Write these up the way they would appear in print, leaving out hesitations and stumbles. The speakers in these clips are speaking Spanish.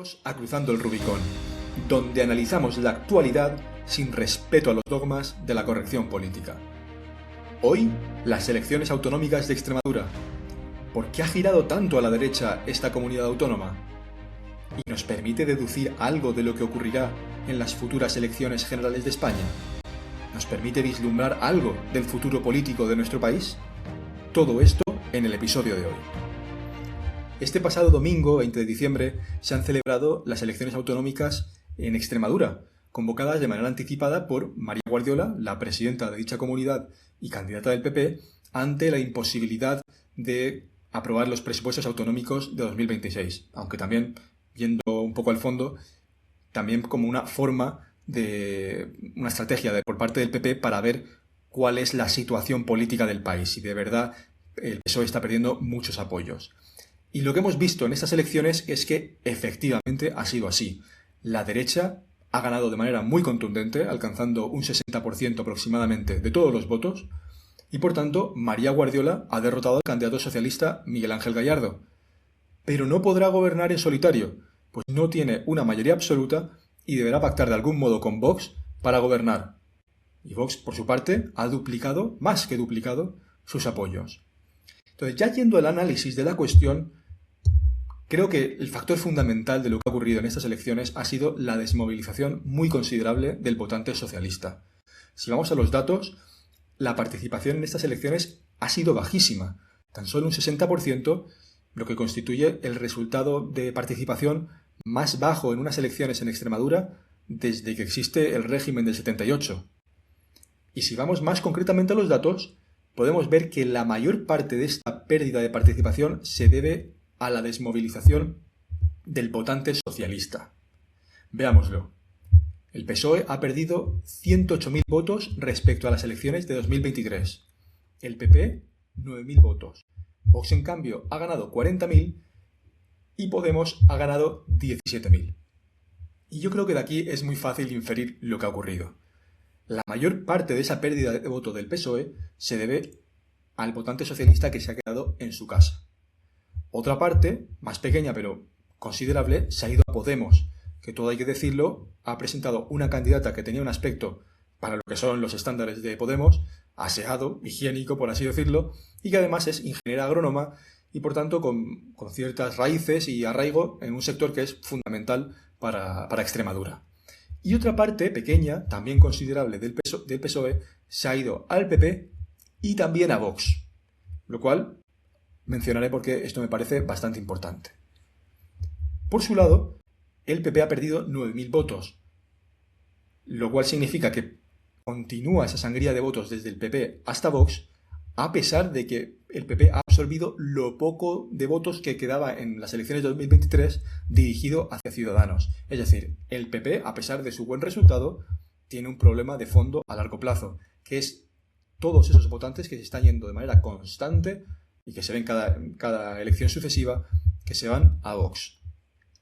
Bienvenidos a Cruzando el Rubicón, donde analizamos la actualidad sin respeto a los dogmas de la corrección política. Hoy, las elecciones autonómicas de Extremadura. ¿Por qué ha girado tanto a la derecha esta comunidad autónoma? ¿Y nos permite deducir algo de lo que ocurrirá en las futuras elecciones generales de España? ¿Nos permite vislumbrar algo del futuro político de nuestro país? Todo esto en el episodio de hoy. Este pasado domingo, 20 de diciembre, se han celebrado las elecciones autonómicas en Extremadura, convocadas de manera anticipada por María Guardiola, la presidenta de dicha comunidad y candidata del PP, ante la imposibilidad de aprobar los presupuestos autonómicos de 2026, aunque también, yendo un poco al fondo, también como una forma de una estrategia por parte del PP para ver cuál es la situación política del país, y de verdad el PSOE está perdiendo muchos apoyos. Y lo que hemos visto en estas elecciones es que efectivamente ha sido así. La derecha ha ganado de manera muy contundente, alcanzando un 60% aproximadamente de todos los votos, y por tanto María Guardiola ha derrotado al candidato socialista Miguel Ángel Gallardo. Pero no podrá gobernar en solitario, pues no tiene una mayoría absoluta y deberá pactar de algún modo con Vox para gobernar. Y Vox, por su parte, ha duplicado, más que duplicado, sus apoyos. Entonces, ya yendo al análisis de la cuestión, creo que el factor fundamental de lo que ha ocurrido en estas elecciones ha sido la desmovilización muy considerable del votante socialista. Si vamos a los datos, la participación en estas elecciones ha sido bajísima, tan solo un 60%, lo que constituye el resultado de participación más bajo en unas elecciones en Extremadura desde que existe el régimen del 78. Y si vamos más concretamente a los datos, podemos ver que la mayor parte de esta pérdida de participación se debe a la desmovilización del votante socialista. Veámoslo. El PSOE ha perdido 108.000 votos respecto a las elecciones de 2023. El PP, 9.000 votos. Vox, en cambio, ha ganado 40.000 y Podemos ha ganado 17.000. Y yo creo que de aquí es muy fácil inferir lo que ha ocurrido. La mayor parte de esa pérdida de voto del PSOE se debe al votante socialista que se ha quedado en su casa. Otra parte, más pequeña pero considerable, se ha ido a Podemos, que todo hay que decirlo, ha presentado una candidata que tenía un aspecto, para lo que son los estándares de Podemos, aseado, higiénico, por así decirlo, y que además es ingeniera agrónoma y por tanto con ciertas raíces y arraigo en un sector que es fundamental para Extremadura. Y otra parte pequeña, también considerable del PSOE, se ha ido al PP y también a Vox, lo cual mencionaré porque esto me parece bastante importante. Por su lado, el PP ha perdido 9.000 votos, lo cual significa que continúa esa sangría de votos desde el PP hasta Vox, a pesar de que el PP ha absorbido lo poco de votos que quedaba en las elecciones de 2023 dirigido hacia Ciudadanos. Es decir, el PP, a pesar de su buen resultado, tiene un problema de fondo a largo plazo, que es todos esos votantes que se están yendo de manera constante y que se ven cada elección sucesiva, que se van a Vox.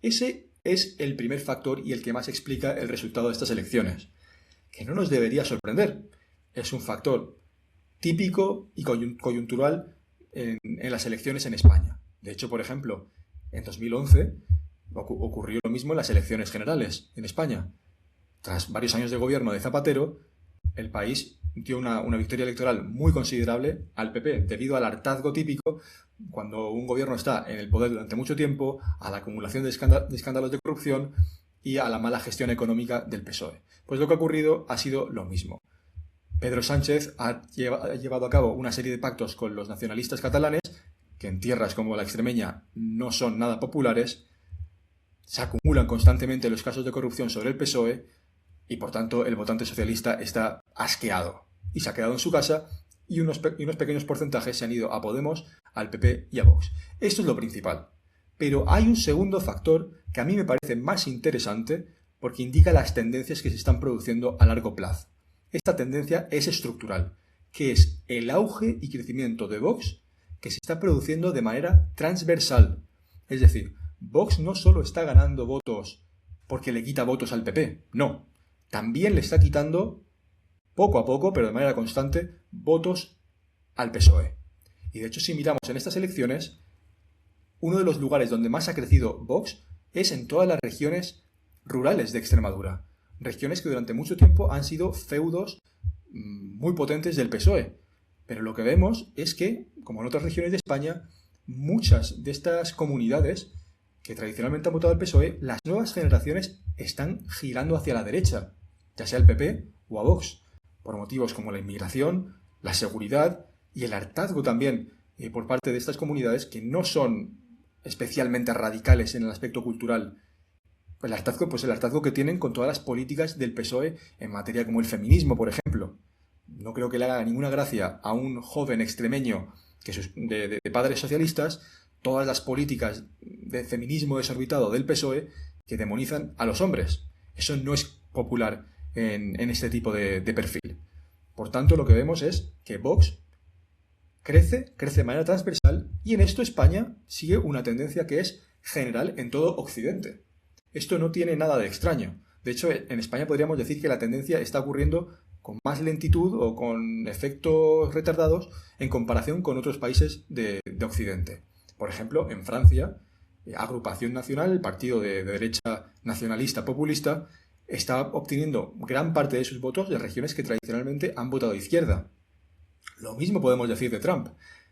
Ese es el primer factor y el que más explica el resultado de estas elecciones, que no nos debería sorprender. Es un factor típico y coyuntural en las elecciones en España. De hecho, por ejemplo, en 2011 ocurrió lo mismo en las elecciones generales en España. Tras varios años de gobierno de Zapatero, el país dio una victoria electoral muy considerable al PP, debido al hartazgo típico cuando un gobierno está en el poder durante mucho tiempo, a la acumulación de escándalos de corrupción y a la mala gestión económica del PSOE. Pues lo que ha ocurrido ha sido lo mismo. Pedro Sánchez ha llevado a cabo una serie de pactos con los nacionalistas catalanes, que en tierras como la extremeña no son nada populares, se acumulan constantemente los casos de corrupción sobre el PSOE y por tanto el votante socialista está asqueado y se ha quedado en su casa y unos pequeños porcentajes se han ido a Podemos, al PP y a Vox. Esto es lo principal. Pero hay un segundo factor que a mí me parece más interesante porque indica las tendencias que se están produciendo a largo plazo. Esta tendencia es estructural, que es el auge y crecimiento de Vox que se está produciendo de manera transversal. Es decir, Vox no solo está ganando votos porque le quita votos al PP, no. También le está quitando, poco a poco, pero de manera constante, votos al PSOE. Y de hecho, si miramos en estas elecciones, uno de los lugares donde más ha crecido Vox es en todas las regiones rurales de Extremadura. Regiones que durante mucho tiempo han sido feudos muy potentes del PSOE. Pero lo que vemos es que, como en otras regiones de España, muchas de estas comunidades que tradicionalmente han votado al PSOE, las nuevas generaciones están girando hacia la derecha, ya sea al PP o a Vox, por motivos como la inmigración, la seguridad y el hartazgo también por parte de estas comunidades que no son especialmente radicales en el aspecto cultural. El hartazgo que tienen con todas las políticas del PSOE en materia como el feminismo, por ejemplo. No creo que le haga ninguna gracia a un joven extremeño de padres socialistas todas las políticas de feminismo desorbitado del PSOE que demonizan a los hombres. Eso no es popular en este tipo de perfil. Por tanto, lo que vemos es que Vox crece de manera transversal y en esto España sigue una tendencia que es general en todo Occidente. Esto no tiene nada de extraño. De hecho, en España podríamos decir que la tendencia está ocurriendo con más lentitud o con efectos retardados en comparación con otros países de Occidente. Por ejemplo, en Francia, Agrupación Nacional, el partido de derecha nacionalista populista, está obteniendo gran parte de sus votos de regiones que tradicionalmente han votado de izquierda. Lo mismo podemos decir de Trump.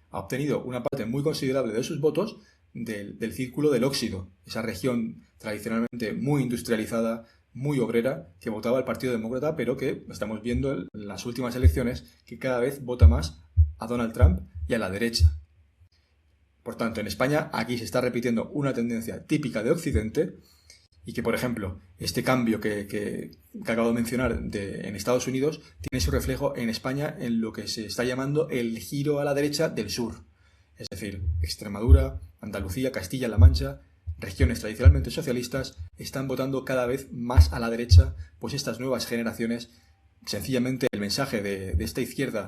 Ha obtenido una parte muy considerable de sus votos del círculo del óxido, esa región tradicionalmente muy industrializada, muy obrera, que votaba al Partido Demócrata, pero que estamos viendo en las últimas elecciones que cada vez vota más a Donald Trump y a la derecha. Por tanto, en España aquí se está repitiendo una tendencia típica de Occidente y que, por ejemplo, este cambio que acabo de mencionar en Estados Unidos tiene su reflejo en España en lo que se está llamando el giro a la derecha del sur. Es decir, Extremadura, Andalucía, Castilla-La Mancha, regiones tradicionalmente socialistas, están votando cada vez más a la derecha, pues estas nuevas generaciones, sencillamente el mensaje de esta izquierda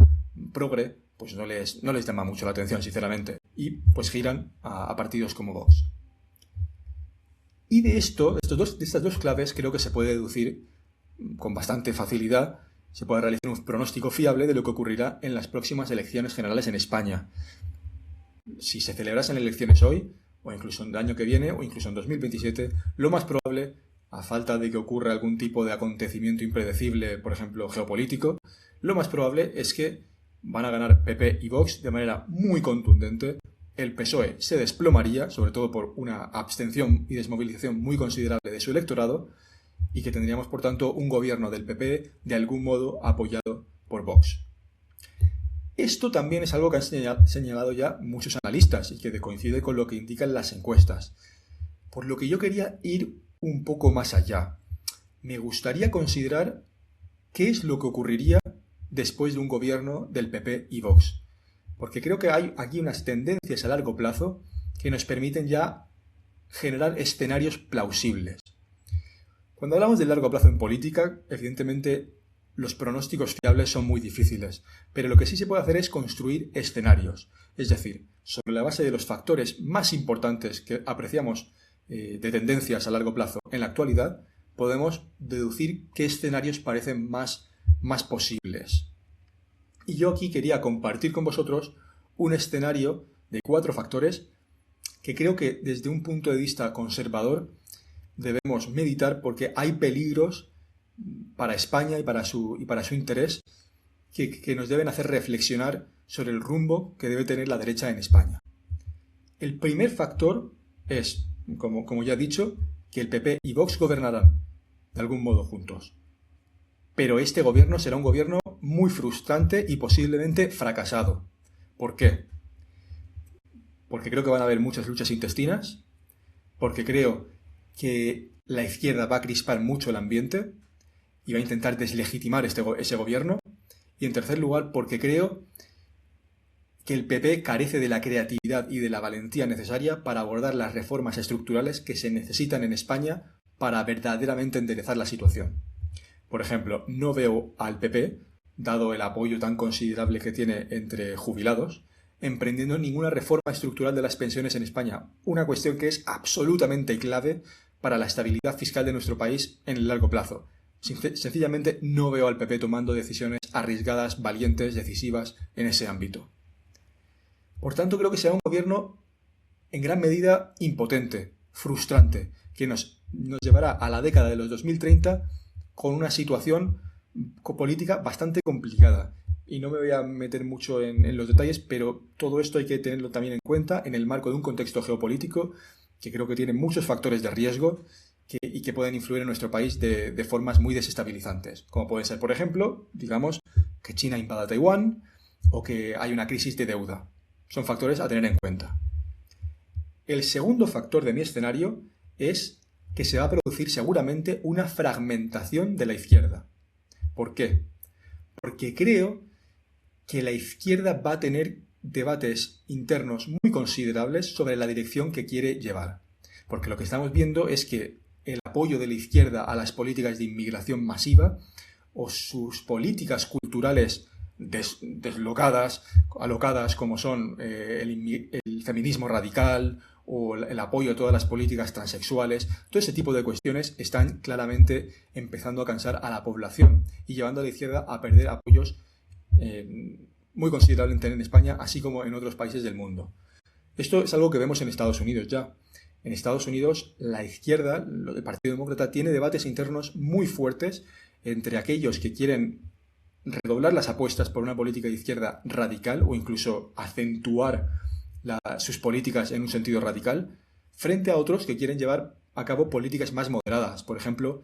progre, pues no les llama mucho la atención, sinceramente, y pues giran a partidos como Vox. Y de estas dos claves creo que se puede deducir con bastante facilidad, se puede realizar un pronóstico fiable de lo que ocurrirá en las próximas elecciones generales en España. Si se celebrasen elecciones hoy, o incluso en el año que viene, o incluso en 2027, lo más probable, a falta de que ocurra algún tipo de acontecimiento impredecible, por ejemplo, geopolítico, lo más probable es que van a ganar PP y Vox de manera muy contundente. El PSOE se desplomaría, sobre todo por una abstención y desmovilización muy considerable de su electorado, y que tendríamos, por tanto, un gobierno del PP de algún modo apoyado por Vox. Esto también es algo que han señalado ya muchos analistas y que coincide con lo que indican las encuestas. Por lo que yo quería ir un poco más allá. Me gustaría considerar qué es lo que ocurriría después de un gobierno del PP y Vox. Porque creo que hay aquí unas tendencias a largo plazo que nos permiten ya generar escenarios plausibles. Cuando hablamos de largo plazo en política, evidentemente los pronósticos fiables son muy difíciles, pero lo que sí se puede hacer es construir escenarios. Es decir, sobre la base de los factores más importantes que apreciamos de tendencias a largo plazo en la actualidad, podemos deducir qué escenarios parecen más posibles. Y yo aquí quería compartir con vosotros un escenario de 4 factores que creo que desde un punto de vista conservador debemos meditar porque hay peligros para España y para su interés que nos deben hacer reflexionar sobre el rumbo que debe tener la derecha en España. El primer factor es, como ya he dicho, que el PP y Vox gobernarán de algún modo juntos. Pero este gobierno será un gobierno muy frustrante y posiblemente fracasado. ¿Por qué? Porque creo que van a haber muchas luchas intestinas, porque creo que la izquierda va a crispar mucho el ambiente y va a intentar deslegitimar ese gobierno. Y en tercer lugar, porque creo que el PP carece de la creatividad y de la valentía necesaria para abordar las reformas estructurales que se necesitan en España para verdaderamente enderezar la situación. Por ejemplo, no veo al PP, dado el apoyo tan considerable que tiene entre jubilados, emprendiendo ninguna reforma estructural de las pensiones en España, una cuestión que es absolutamente clave para la estabilidad fiscal de nuestro país en el largo plazo. Sencillamente no veo al PP tomando decisiones arriesgadas, valientes, decisivas en ese ámbito. Por tanto, creo que será un gobierno en gran medida impotente, frustrante, que nos llevará a la década de los 2030 con una situación política bastante complicada. Y no me voy a meter mucho en los detalles, pero todo esto hay que tenerlo también en cuenta en el marco de un contexto geopolítico que creo que tiene muchos factores de riesgo y que pueden influir en nuestro país de formas muy desestabilizantes. Como puede ser, por ejemplo, digamos, que China invada Taiwán o que hay una crisis de deuda. Son factores a tener en cuenta. El segundo factor de mi escenario es que se va a producir seguramente una fragmentación de la izquierda. ¿Por qué? Porque creo que la izquierda va a tener debates internos muy considerables sobre la dirección que quiere llevar. Porque lo que estamos viendo es que el apoyo de la izquierda a las políticas de inmigración masiva o sus políticas culturales deslocadas, alocadas como son el feminismo radical o el apoyo a todas las políticas transexuales, todo ese tipo de cuestiones están claramente empezando a cansar a la población y llevando a la izquierda a perder apoyos muy considerablemente en España, así como en otros países del mundo. Esto es algo que vemos en Estados Unidos ya. En Estados Unidos, la izquierda, el Partido Demócrata, tiene debates internos muy fuertes entre aquellos que quieren redoblar las apuestas por una política de izquierda radical o incluso acentuar sus políticas en un sentido radical, frente a otros que quieren llevar a cabo políticas más moderadas. Por ejemplo,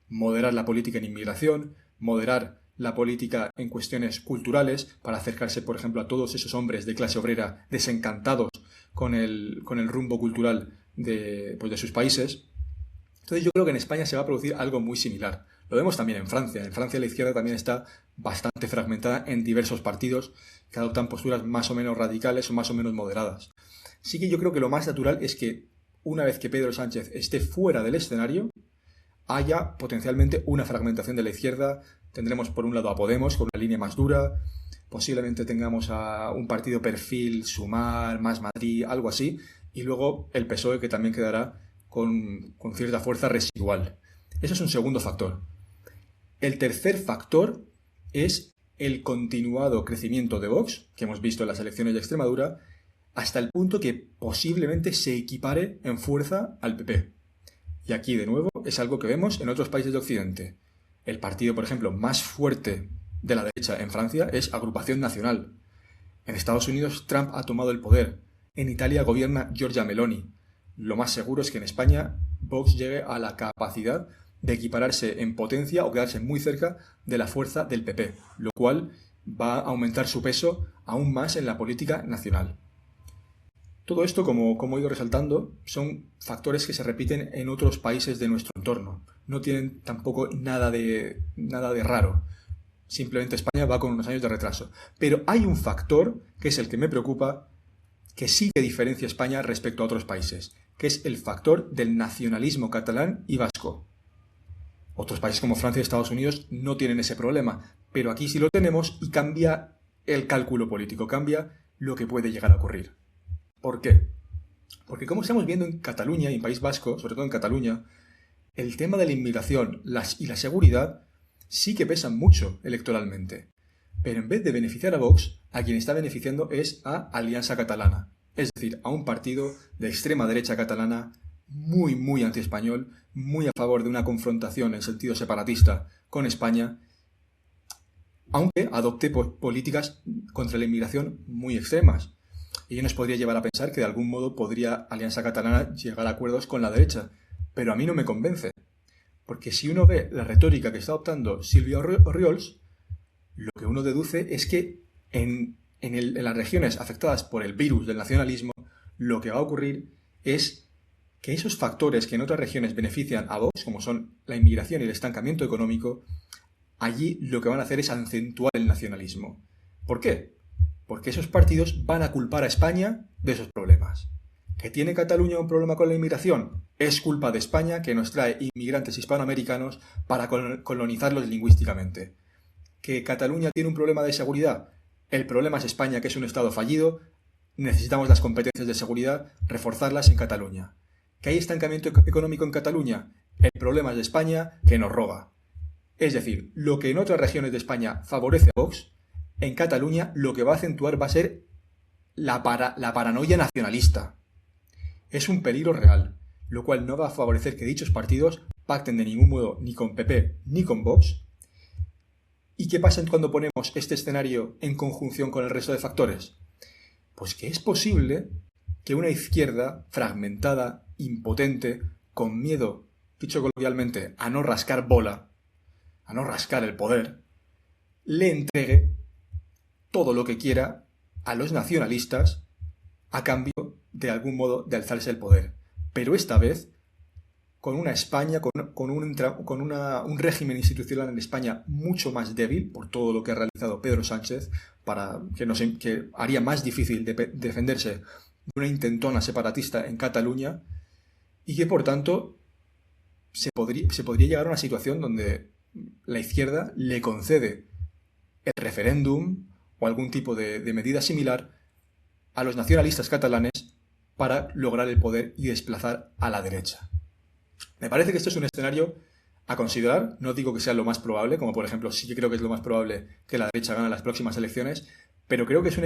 moderar la política en inmigración, moderar la política en cuestiones culturales para acercarse, por ejemplo, a todos esos hombres de clase obrera desencantados con el rumbo cultural de sus países. Entonces yo creo que en España se va a producir algo muy similar. Lo vemos también en Francia. En Francia la izquierda también está bastante fragmentada en diversos partidos que adoptan posturas más o menos radicales o más o menos moderadas. Sí que yo creo que lo más natural es que una vez que Pedro Sánchez esté fuera del escenario, haya potencialmente una fragmentación de la izquierda. Tendremos por un lado a Podemos con una línea más dura, posiblemente tengamos a un partido perfil Sumar, Más Madrid, algo así, y luego el PSOE que también quedará con cierta fuerza residual. Eso es un segundo factor. El tercer factor es el continuado crecimiento de Vox, que hemos visto en las elecciones de Extremadura, hasta el punto que posiblemente se equipare en fuerza al PP. Y aquí, de nuevo, es algo que vemos en otros países de Occidente. El partido, por ejemplo, más fuerte de la derecha en Francia es Agrupación Nacional. En Estados Unidos, Trump ha tomado el poder. En Italia gobierna Giorgia Meloni. Lo más seguro es que en España Vox llegue a la capacidad de equipararse en potencia o quedarse muy cerca de la fuerza del PP, lo cual va a aumentar su peso aún más en la política nacional. Todo esto, como he ido resaltando, son factores que se repiten en otros países de nuestro entorno. No tienen tampoco nada de raro. Simplemente España va con unos años de retraso. Pero hay un factor, que es el que me preocupa, que sí que diferencia a España respecto a otros países, que es el factor del nacionalismo catalán y vasco. Otros países como Francia y Estados Unidos no tienen ese problema, pero aquí sí lo tenemos y cambia el cálculo político, cambia lo que puede llegar a ocurrir. ¿Por qué? Porque como estamos viendo en Cataluña y en País Vasco, sobre todo en Cataluña, el tema de la inmigración y la seguridad sí que pesan mucho electoralmente. Pero en vez de beneficiar a Vox, a quien está beneficiando es a Alianza Catalana. Es decir, a un partido de extrema derecha catalana muy, muy antiespañol, muy a favor de una confrontación en sentido separatista con España, aunque adopte políticas contra la inmigración muy extremas. Ello nos podría llevar a pensar que de algún modo podría Alianza Catalana llegar a acuerdos con la derecha, pero a mí no me convence, porque si uno ve la retórica que está adoptando Silvia Orriols, lo que uno deduce es que en las regiones afectadas por el virus del nacionalismo, lo que va a ocurrir es que esos factores que en otras regiones benefician a Vox, como son la inmigración y el estancamiento económico, allí lo que van a hacer es acentuar el nacionalismo. ¿Por qué? Porque esos partidos van a culpar a España de esos problemas. ¿Que tiene Cataluña un problema con la inmigración? Es culpa de España, que nos trae inmigrantes hispanoamericanos para colonizarlos lingüísticamente. ¿Que Cataluña tiene un problema de seguridad? El problema es España, que es un Estado fallido. Necesitamos las competencias de seguridad, reforzarlas en Cataluña. ¿Que hay estancamiento económico en Cataluña? El problema es de España, que nos roba. Es decir, lo que en otras regiones de España favorece a Vox, en Cataluña lo que va a acentuar va a ser la paranoia nacionalista. Es un peligro real. lo cual no va a favorecer que dichos partidos pacten de ningún modo ni con PP ni con Vox. ¿Y qué pasa cuando ponemos este escenario en conjunción con el resto de factores? Pues que es posible que una izquierda fragmentada, impotente, con miedo, dicho coloquialmente, a no rascar bola, a no rascar el poder, le entregue todo lo que quiera a los nacionalistas a cambio, de algún modo, de alzarse el poder. Pero esta vez, con una España, con un régimen institucional en España mucho más débil, por todo lo que ha realizado Pedro Sánchez, que haría más difícil defenderse de una intentona separatista en Cataluña, y que, por tanto, se podría llegar a una situación donde la izquierda le concede el referéndum o algún tipo de medida similar a los nacionalistas catalanes para lograr el poder y desplazar a la derecha. Me parece que esto es un escenario a considerar. No digo que sea lo más probable, como por ejemplo sí que creo que es lo más probable que la derecha gane las próximas elecciones, pero creo que es un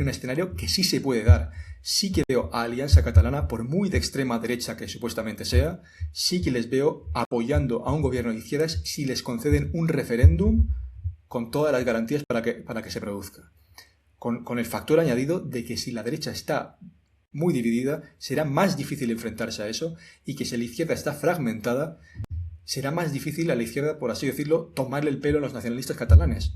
escenario que sí se puede dar. Sí que veo a Alianza Catalana, por muy de extrema derecha que supuestamente sea, sí que les veo apoyando a un gobierno de izquierdas si les conceden un referéndum con todas las garantías para que se produzca. Con el factor añadido de que si la derecha está muy dividida, será más difícil enfrentarse a eso, y que si la izquierda está fragmentada, será más difícil a la izquierda, por así decirlo, tomarle el pelo a los nacionalistas catalanes.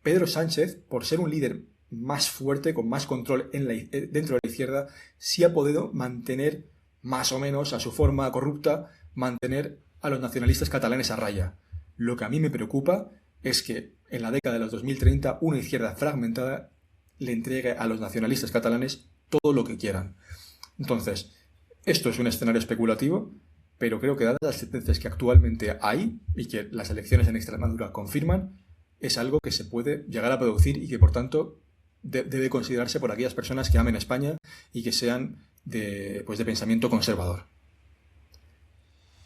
Pedro Sánchez, por ser un líder más fuerte, con más control dentro de la izquierda, sí ha podido mantener, más o menos a su forma corrupta, mantener a los nacionalistas catalanes a raya. Lo que a mí me preocupa es que en la década de los 2030 una izquierda fragmentada le entregue a los nacionalistas catalanes todo lo que quieran. Entonces, esto es un escenario especulativo, pero creo que dadas las sentencias que actualmente hay y que las elecciones en Extremadura confirman, es algo que se puede llegar a producir y que por tanto debe considerarse por aquellas personas que amen España y que sean de pensamiento conservador.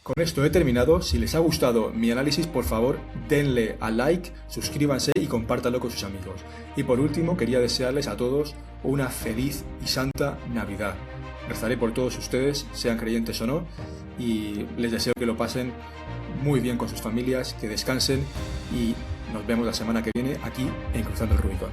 Con esto he terminado. Si les ha gustado mi análisis, por favor, denle a like, suscríbanse y compártanlo con sus amigos. Y por último, quería desearles a todos una feliz y santa Navidad. Rezaré por todos ustedes, sean creyentes o no, y les deseo que lo pasen muy bien con sus familias, que descansen y nos vemos la semana que viene aquí en Cruzando el Rubicón.